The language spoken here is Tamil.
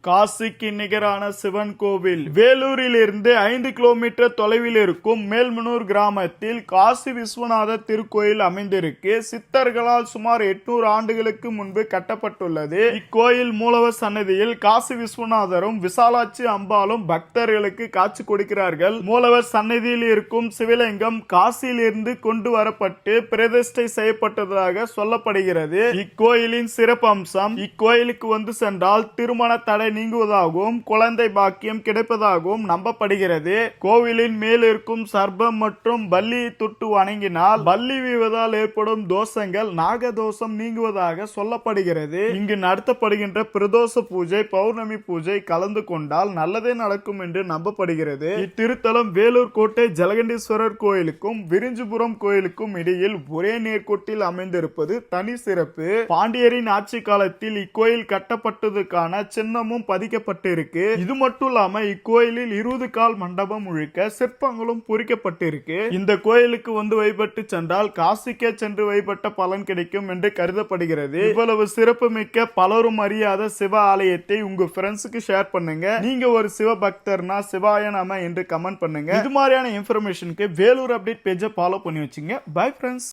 காசிக்கு நிகரான சிவன் கோவில். வேலூரில் இருந்து 5 கிலோமீட்டர் தொலைவில் இருக்கும் மேல்மனூர் கிராமத்தில் காசி விஸ்வநாதர் திருக்கோயில் அமைந்திருக்கு. சித்தர்களால் சுமார் 800 ஆண்டுகளுக்கு முன்பு கட்டப்பட்டுள்ளது. இக்கோயில் மூலவர் சன்னதியில் காசி விஸ்வநாதரும் விசாலாட்சி அம்பாலும் பக்தர்களுக்கு காட்சி கொடுக்கிறார்கள். மூலவர் சன்னதியில் இருக்கும் சிவலிங்கம் காசியில் இருந்து கொண்டு வரப்பட்டு பிரதிஷ்டை செய்யப்பட்டதாக சொல்லப்படுகிறது. இக்கோயிலின் சிறப்பம்சம், இக்கோயிலுக்கு வந்து சென்றால் திருமண தடை நீங்குவதாகவும் குழந்தை பாக்கியம் கிடைப்பதாகவும் நம்பப்படுகிறது. கோவிலின் மேல் இருக்கும் சர்ப்பம் மற்றும் பல்லியை தொட்டு வணங்கினால் பல்லி வீவதால் ஏற்படும் தோஷங்கள் நாகதோஷம் நீங்குவதாக சொல்லப்படுகிறது. இங்கு நடத்தப்படுகின்ற பிரதோஷ பூஜை, பௌர்ணமி பூஜை கலந்து கொண்டால் நல்லதே நடக்கும் என்று நம்பப்படுகிறது. இத்திருத்தலம் வேலூர் கோட்டை ஜலகண்டீஸ்வரர் கோயிலுக்கும் விரிஞ்சிபுரம் கோயிலுக்கும் இடையில் ஒரே நேர்கோட்டில் அமைந்திருப்பது தனி சிறப்பு. பாண்டியரின் ஆட்சி காலத்தில் இக்கோயில் கட்டப்பட்டதுக்கான சின்னமும் பதிக்கப்பட்டிருக்கு. இது மட்டும் இல்லாம இக்கோயிலில் 20 கால் மண்டபம் முழுக்க சிற்பங்களும் பொறிக்கப்பட்டிருக்கு. இந்த கோயிலுக்கு வந்து வழிபட்டு சென்றால் காசிக்கே சென்று வழிபட்ட பலன் கிடைக்கும் என்று கருதப்படுகிறது. இவ்வளவு சிறப்பு மிக்க பலரும் அறியாத சிவ ஆலயத்தை உங்க ஃப்ரெண்ட்ஸுக்கு ஷேர் பண்ணுங்க. நீங்க ஒரு சிவ பக்தர்னா சிவாய நம என்று கமெண்ட் பண்ணுங்க. இது மாதிரியான இன்ஃபர்மேஷனுக்கு வேலூர் அப்டேட் பேஜை ஃபாலோ பண்ணி வச்சுங்க. Bye friends.